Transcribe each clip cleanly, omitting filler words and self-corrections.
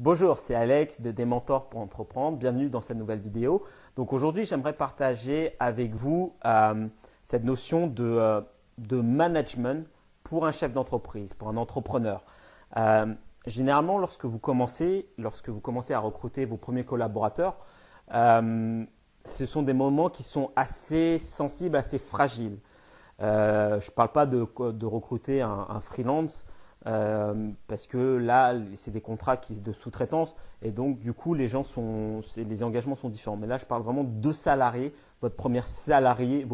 Bonjour, c'est Alex de Des Mentors pour Entreprendre. Bienvenue dans cette nouvelle vidéo. Donc aujourd'hui, j'aimerais partager avec vous cette notion de management pour un chef d'entreprise, pour un entrepreneur. Généralement, lorsque vous commencez à recruter vos premiers collaborateurs, ce sont des moments qui sont assez sensibles, assez fragiles. Je ne parle pas de recruter un freelance. Parce que là, c'est des contrats de sous-traitance et donc du coup, les engagements sont différents. Mais là, je parle vraiment de salariés, vos premiers salariés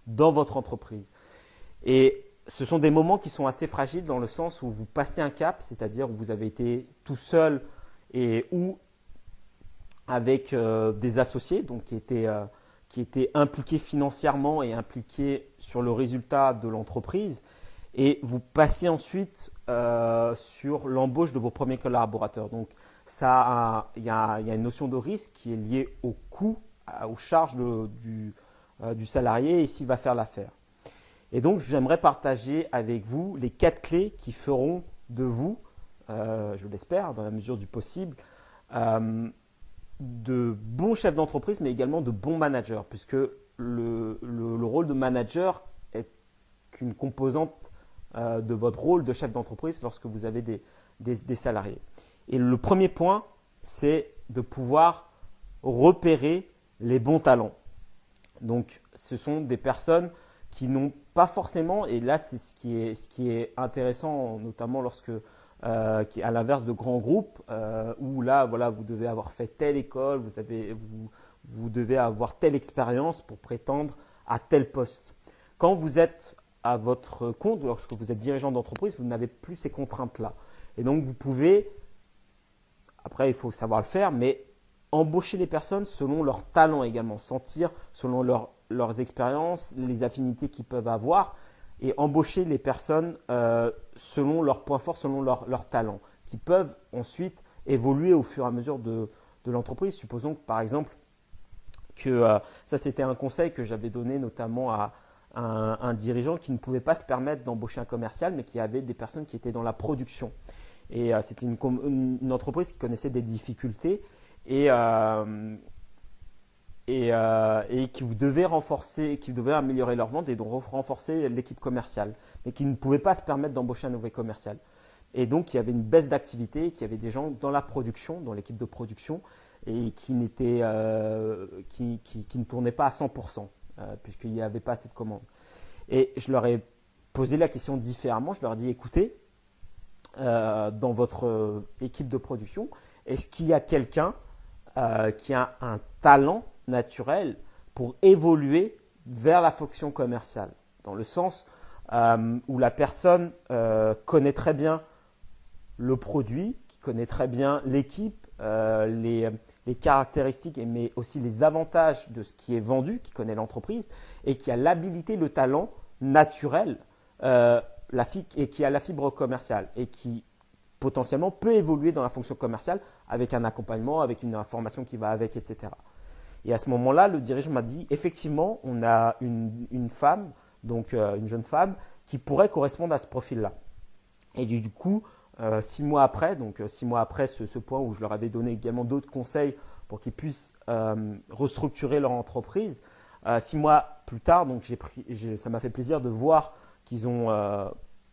dans votre entreprise. Et ce sont des moments qui sont assez fragiles dans le sens où vous passez un cap, c'est-à-dire où vous avez été tout seul ou avec des associés, donc qui étaient impliqués financièrement et impliqués sur le résultat de l'entreprise. Et vous passez ensuite sur l'embauche de vos premiers collaborateurs. Donc, il y a une notion de risque qui est liée au coût, aux charges du salarié et s'il va faire l'affaire. Et donc, j'aimerais partager avec vous les 4 clés qui feront de vous, je l'espère, dans la mesure du possible, de bons chefs d'entreprise, mais également de bons managers, puisque le rôle de manager est une composante de votre rôle de chef d'entreprise lorsque vous avez des salariés. Et le premier point, c'est de pouvoir repérer les bons talents. Donc, ce sont des personnes qui n'ont pas forcément, et là, c'est ce qui est intéressant, notamment à l'inverse de grands groupes, où là, voilà, vous devez avoir fait telle école, vous devez avoir telle expérience pour prétendre à tel poste. Quand vous êtes à votre compte, lorsque vous êtes dirigeant d'entreprise, vous n'avez plus ces contraintes-là. Et donc, vous pouvez, après, il faut savoir le faire, mais embaucher les personnes selon leurs talents également, sentir selon leurs expériences, les affinités qu'ils peuvent avoir, et embaucher les personnes selon leurs points forts, selon leurs talents, qui peuvent ensuite évoluer au fur et à mesure de l'entreprise. Supposons que, par exemple, ça c'était un conseil que j'avais donné notamment à un dirigeant qui ne pouvait pas se permettre d'embaucher un commercial, mais qui avait des personnes qui étaient dans la production. Et c'était une entreprise qui connaissait des difficultés et qui devait améliorer leur vente et donc renforcer l'équipe commerciale, mais qui ne pouvait pas se permettre d'embaucher un nouveau commercial. Et donc, il y avait une baisse d'activité, qu'il y avait des gens dans la production, dans l'équipe de production, et qui ne tournaient pas à 100%. Puisqu'il n'y avait pas assez de commandes. Et je leur ai posé la question différemment. Je leur ai dit, écoutez, dans votre équipe de production, est-ce qu'il y a quelqu'un qui a un talent naturel pour évoluer vers la fonction commerciale, dans le sens où la personne connaît très bien le produit, qui connaît très bien l'équipe, les caractéristiques, mais aussi les avantages de ce qui est vendu, qui connaît l'entreprise et qui a l'habilité, le talent naturel et qui a la fibre commerciale et qui potentiellement peut évoluer dans la fonction commerciale avec un accompagnement, avec une information qui va avec, etc. Et à ce moment-là, le dirigeant m'a dit, effectivement, on a une femme, donc une jeune femme, qui pourrait correspondre à ce profil-là. Et du coup, 6 mois après, ce point où je leur avais donné également d'autres conseils pour qu'ils puissent restructurer leur entreprise, 6 mois plus tard, donc ça m'a fait plaisir de voir qu'ils ont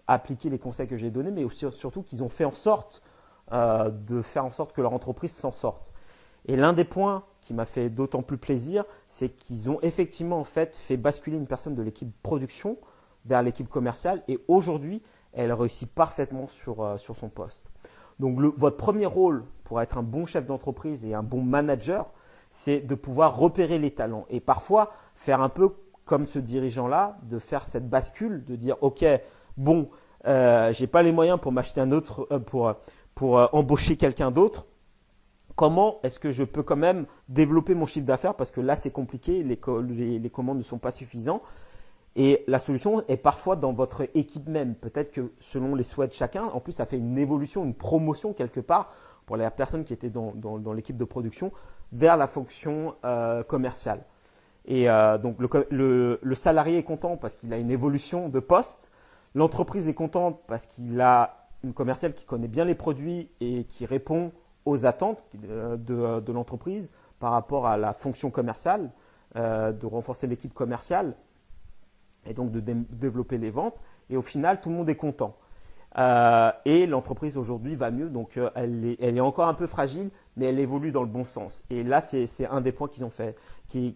appliqué les conseils que j'ai donnés, mais aussi surtout qu'ils ont fait en sorte que leur entreprise s'en sorte. Et l'un des points qui m'a fait d'autant plus plaisir, c'est qu'ils ont effectivement fait basculer une personne de l'équipe production vers l'équipe commerciale et aujourd'hui, elle réussit parfaitement sur son poste. Donc, votre premier rôle pour être un bon chef d'entreprise et un bon manager, c'est de pouvoir repérer les talents et parfois faire un peu comme ce dirigeant-là, de faire cette bascule, de dire « Ok, bon, je n'ai pas les moyens pour m'acheter un autre, pour embaucher quelqu'un d'autre. Comment est-ce que je peux quand même développer mon chiffre d'affaires parce que là, c'est compliqué, les commandes ne sont pas suffisantes. » Et la solution est parfois dans votre équipe même. Peut-être que selon les souhaits de chacun, en plus, ça fait une évolution, une promotion quelque part pour la personne qui était dans l'équipe de production vers la fonction commerciale. Et donc, le salarié est content parce qu'il a une évolution de poste. L'entreprise est contente parce qu'il a une commerciale qui connaît bien les produits et qui répond aux attentes de l'entreprise par rapport à la fonction commerciale, de renforcer l'équipe commerciale et donc de développer les ventes. Et au final, tout le monde est content. Et l'entreprise aujourd'hui va mieux, donc elle est encore un peu fragile, mais elle évolue dans le bon sens. Et là, c'est un des points qu'ils ont fait, qu'ils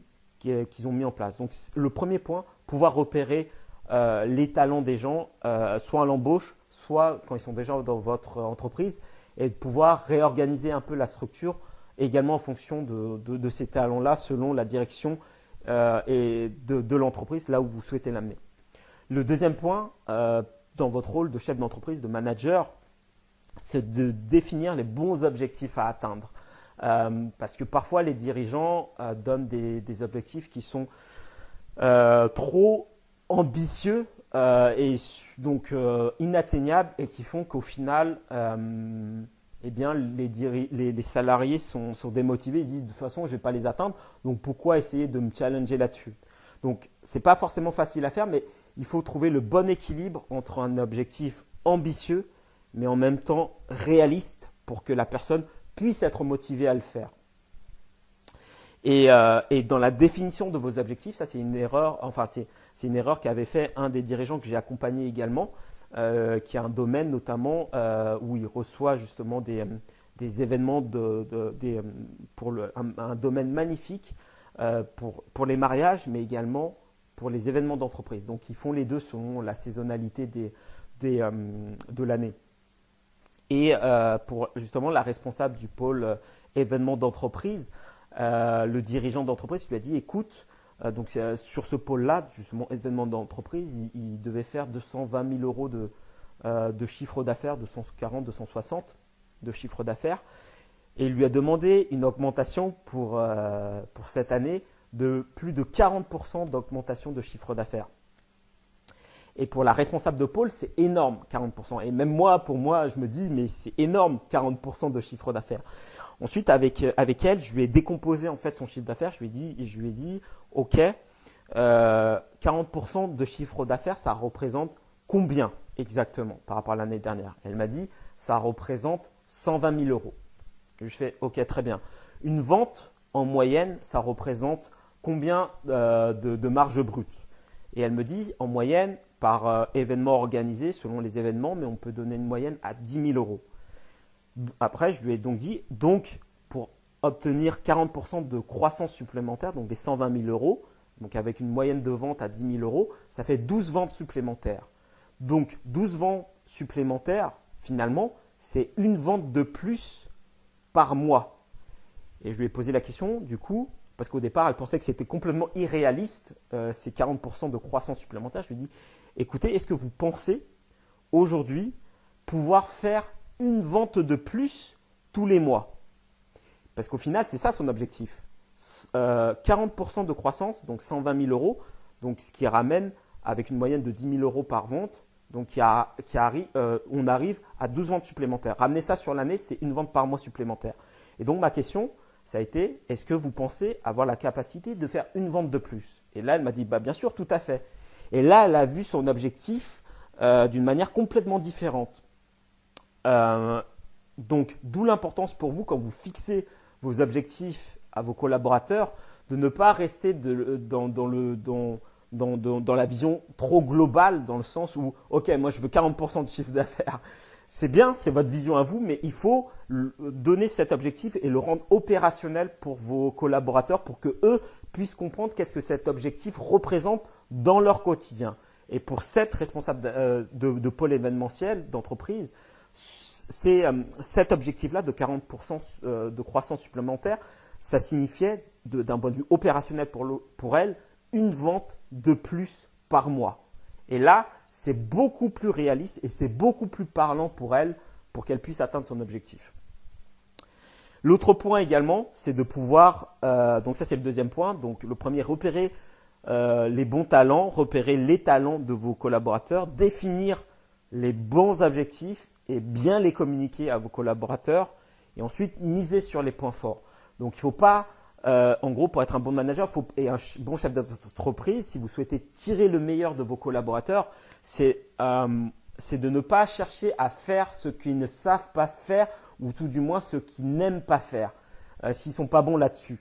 ont mis en place. Donc le premier point, pouvoir repérer les talents des gens, soit à l'embauche, soit quand ils sont déjà dans votre entreprise, et de pouvoir réorganiser un peu la structure également en fonction de ces talents-là, selon la direction et de l'entreprise, là où vous souhaitez l'amener. Le deuxième point, dans votre rôle de chef d'entreprise, de manager, c'est de définir les bons objectifs à atteindre. Parce que parfois, les dirigeants donnent des objectifs qui sont trop ambitieux et donc inatteignables et qui font qu'au final, eh bien, les salariés sont démotivés. Ils disent de toute façon, je ne vais pas les atteindre, donc pourquoi essayer de me challenger là-dessus? Donc, ce n'est pas forcément facile à faire, mais il faut trouver le bon équilibre entre un objectif ambitieux, mais en même temps réaliste pour que la personne puisse être motivée à le faire. Et dans la définition de vos objectifs, ça c'est une erreur, c'est une erreur qu'avait fait un des dirigeants que j'ai accompagné également, qui a un domaine notamment où il reçoit justement des événements pour un domaine magnifique pour les mariages, mais également pour les événements d'entreprise. Donc ils font les deux selon la saisonnalité de l'année. Et pour justement la responsable du pôle événements d'entreprise, le dirigeant d'entreprise lui a dit écoute, donc sur ce pôle-là, justement événements d'entreprise, il devait faire 220 000 euros de chiffre d'affaires, 240, 260 de chiffre d'affaires. Et il lui a demandé une augmentation pour cette année de plus de 40% d'augmentation de chiffre d'affaires. Et pour la responsable de pôle, c'est énorme, 40%. Et même pour moi, je me dis, mais c'est énorme, 40% de chiffre d'affaires. Ensuite, avec elle, je lui ai décomposé en fait son chiffre d'affaires. Je lui ai dit, ok, 40% de chiffre d'affaires, ça représente combien exactement par rapport à l'année dernière? Elle m'a dit, ça représente 120 000 euros. Je fais, ok, très bien. Une vente, en moyenne, ça représente combien de marge brute? Et elle me dit, en moyenne, par événement organisé, selon les événements, mais on peut donner une moyenne à 10 000 euros. Après, je lui ai donc dit, pour obtenir 40% de croissance supplémentaire, donc les 120 000 euros, donc avec une moyenne de vente à 10 000 euros, ça fait 12 ventes supplémentaires. Donc 12 ventes supplémentaires, finalement, c'est une vente de plus par mois. Et je lui ai posé la question, du coup, parce qu'au départ, elle pensait que c'était complètement irréaliste, ces 40% de croissance supplémentaire. Je lui ai dit, écoutez, est-ce que vous pensez aujourd'hui pouvoir faire une vente de plus tous les mois? Parce qu'au final, c'est ça son objectif. 40% de croissance, donc 120 000 euros, donc ce qui ramène avec une moyenne de 10 000 euros par vente, donc on arrive à 12 ventes supplémentaires. Ramener ça sur l'année, c'est une vente par mois supplémentaire. Et donc ma question, ça a été, est-ce que vous pensez avoir la capacité de faire une vente de plus? Et là, elle m'a dit, bien sûr, tout à fait. Et là, elle a vu son objectif d'une manière complètement différente. Donc, d'où l'importance pour vous, quand vous fixez vos objectifs à vos collaborateurs, de ne pas rester dans la vision trop globale, dans le sens où, ok, moi je veux 40% de chiffre d'affaires. C'est bien, c'est votre vision à vous, mais il faut donner cet objectif et le rendre opérationnel pour vos collaborateurs pour qu'eux puissent comprendre qu'est-ce que cet objectif représente dans leur quotidien. Et pour cette responsable de pôle événementiel d'entreprise, cet objectif-là de 40% de croissance supplémentaire, ça signifiait d'un point de vue opérationnel pour elle, une vente de plus par mois. Et là, c'est beaucoup plus réaliste et c'est beaucoup plus parlant pour elle pour qu'elle puisse atteindre son objectif. L'autre point également, c'est de pouvoir, donc ça c'est le deuxième point, donc le premier, repérer les bons talents, repérer les talents de vos collaborateurs, définir les bons objectifs et bien les communiquer à vos collaborateurs et ensuite miser sur les points forts. Donc il ne faut pas, en gros, pour être un bon manager et un bon chef d'entreprise, si vous souhaitez tirer le meilleur de vos collaborateurs, c'est c'est de ne pas chercher à faire ce qu'ils ne savent pas faire ou tout du moins ce qu'ils n'aiment pas faire, s'ils ne sont pas bons là-dessus.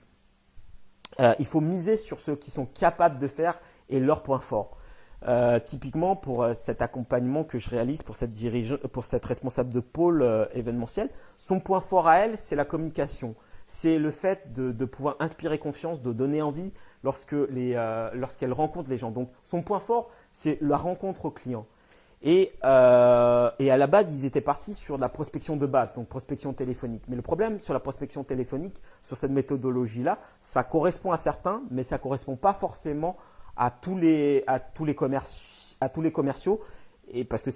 Il faut miser sur ceux qui sont capables de faire et leurs points forts. Typiquement, pour cet accompagnement que je réalise pour cette responsable de pôle événementiel, son point fort à elle, c'est la communication. C'est le fait de pouvoir inspirer confiance, de donner envie lorsqu'elle rencontre les gens. Donc, son point fort, c'est la rencontre au client. Et à la base, ils étaient partis sur la prospection de base, donc prospection téléphonique. Mais le problème sur la prospection téléphonique, sur cette méthodologie-là, ça correspond à certains, mais ça ne correspond pas forcément à tous les commerciaux. Et parce que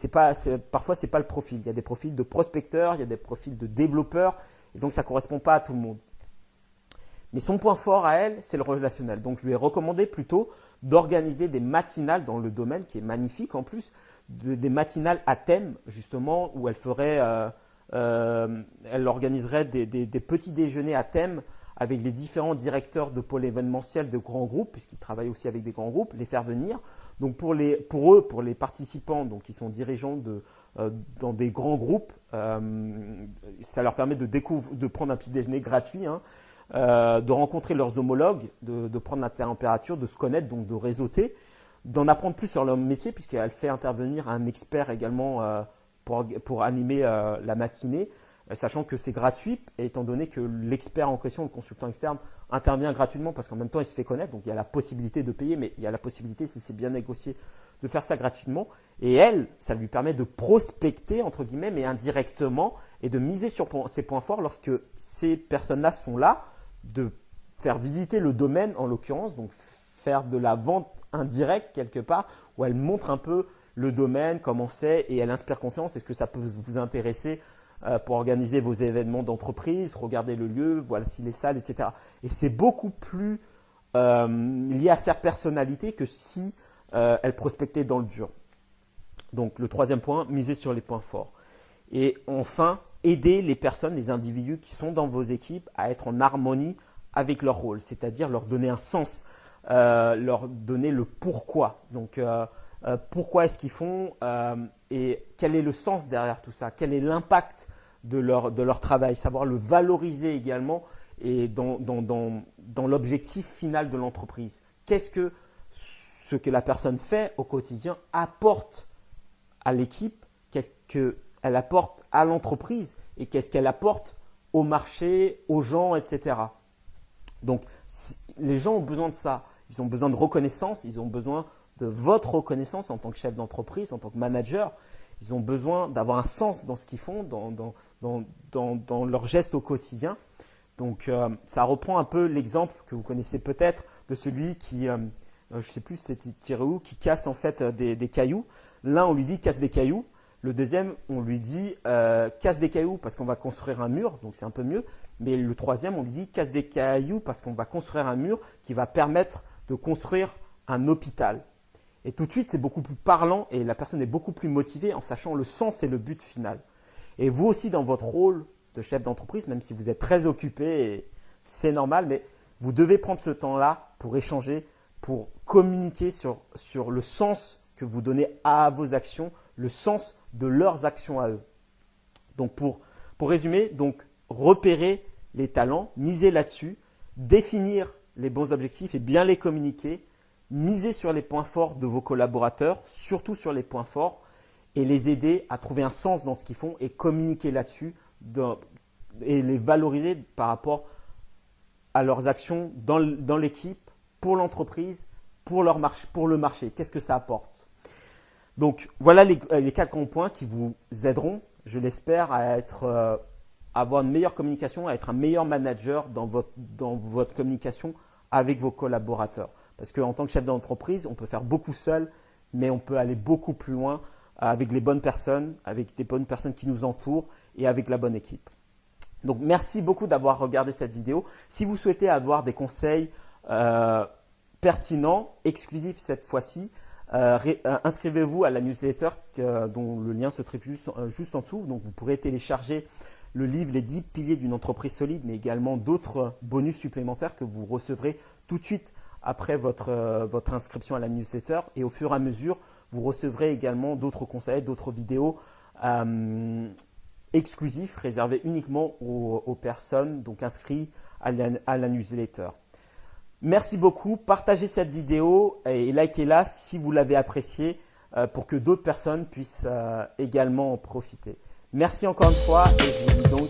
parfois, ce n'est pas le profil. Il y a des profils de prospecteurs, il y a des profils de développeurs, et donc ça ne correspond pas à tout le monde. Mais son point fort à elle, c'est le relationnel. Donc, je lui ai recommandé plutôt d'organiser des matinales dans le domaine, qui est magnifique en plus, des matinales à thème, justement, où elle organiserait des petits déjeuners à thème avec les différents directeurs de pôle événementiel de grands groupes, puisqu'ils travaillent aussi avec des grands groupes, les faire venir. Donc, pour les participants, donc, qui sont dirigeants dans des grands groupes, ça leur permet de prendre un petit déjeuner gratuit, de rencontrer leurs homologues, de prendre la température, de se connaître, donc de réseauter, d'en apprendre plus sur leur métier, puisqu'elle fait intervenir un expert également pour animer la matinée, sachant que c'est gratuit, et étant donné que l'expert en question, le consultant externe, intervient gratuitement parce qu'en même temps, il se fait connaître, donc il y a la possibilité de payer, mais il y a la possibilité, si c'est bien négocié, de faire ça gratuitement. Et elle, ça lui permet de prospecter, entre guillemets, mais indirectement, et de miser sur ses points forts lorsque ces personnes-là sont là, de faire visiter le domaine en l'occurrence, donc faire de la vente indirecte quelque part, où elle montre un peu le domaine, comment c'est, et elle inspire confiance. Est-ce que ça peut vous intéresser pour organiser vos événements d'entreprise, regarder le lieu, voici les salles, etc. Et c'est beaucoup plus lié à sa personnalité que si elle prospectait dans le dur. Donc le troisième point, miser sur les points forts. Et enfin, aider les personnes, les individus qui sont dans vos équipes à être en harmonie avec leur rôle, c'est-à-dire leur donner un sens, leur donner le pourquoi. Donc, pourquoi est-ce qu'ils font et quel est le sens derrière tout ça, quel est l'impact de leur travail, savoir le valoriser également et dans l'objectif final de l'entreprise. Qu'est-ce que ce que la personne fait au quotidien apporte à l'équipe, qu'est-ce qu'elle apporte à l'entreprise et qu'est-ce qu'elle apporte au marché, aux gens, etc. Donc, les gens ont besoin de ça. Ils ont besoin de reconnaissance, ils ont besoin de votre reconnaissance en tant que chef d'entreprise, en tant que manager. Ils ont besoin d'avoir un sens dans ce qu'ils font, dans leurs gestes au quotidien. Donc, ça reprend un peu l'exemple que vous connaissez peut-être de celui qui, je ne sais plus c'était tiré où, qui casse en fait des cailloux. L'un, on lui dit casse des cailloux. Le deuxième, on lui dit casse des cailloux parce qu'on va construire un mur, donc c'est un peu mieux. Mais le troisième, on lui dit casse des cailloux parce qu'on va construire un mur qui va permettre de construire un hôpital. Et tout de suite, c'est beaucoup plus parlant et la personne est beaucoup plus motivée en sachant le sens et le but final. Et vous aussi, dans votre rôle de chef d'entreprise, même si vous êtes très occupé, et c'est normal, mais vous devez prendre ce temps-là pour échanger, pour communiquer sur le sens que vous donnez à vos actions, le sens de leurs actions à eux. Donc, pour résumer, donc, repérer les talents, miser là-dessus, définir les bons objectifs et bien les communiquer, miser sur les points forts de vos collaborateurs, surtout sur les points forts, et les aider à trouver un sens dans ce qu'ils font et communiquer là-dessus et les valoriser par rapport à leurs actions dans l'équipe, pour l'entreprise, pour le marché. Qu'est-ce que ça apporte? Donc, voilà les 4 grands points qui vous aideront, je l'espère, à avoir une meilleure communication, à être un meilleur manager dans votre communication avec vos collaborateurs. Parce qu'en tant que chef d'entreprise, on peut faire beaucoup seul, mais on peut aller beaucoup plus loin avec les bonnes personnes, avec des bonnes personnes qui nous entourent et avec la bonne équipe. Donc, merci beaucoup d'avoir regardé cette vidéo. Si vous souhaitez avoir des conseils pertinents, exclusifs cette fois-ci, inscrivez-vous à la newsletter dont le lien se trouve juste en dessous. Donc, vous pourrez télécharger le livre « Les 10 piliers d'une entreprise solide », mais également d'autres bonus supplémentaires que vous recevrez tout de suite après votre inscription à la newsletter. Et au fur et à mesure, vous recevrez également d'autres conseils, d'autres vidéos exclusifs réservés uniquement aux personnes donc inscrites à la newsletter. Merci beaucoup, partagez cette vidéo et likez-la si vous l'avez appréciée pour que d'autres personnes puissent également en profiter. Merci encore une fois et je vous dis donc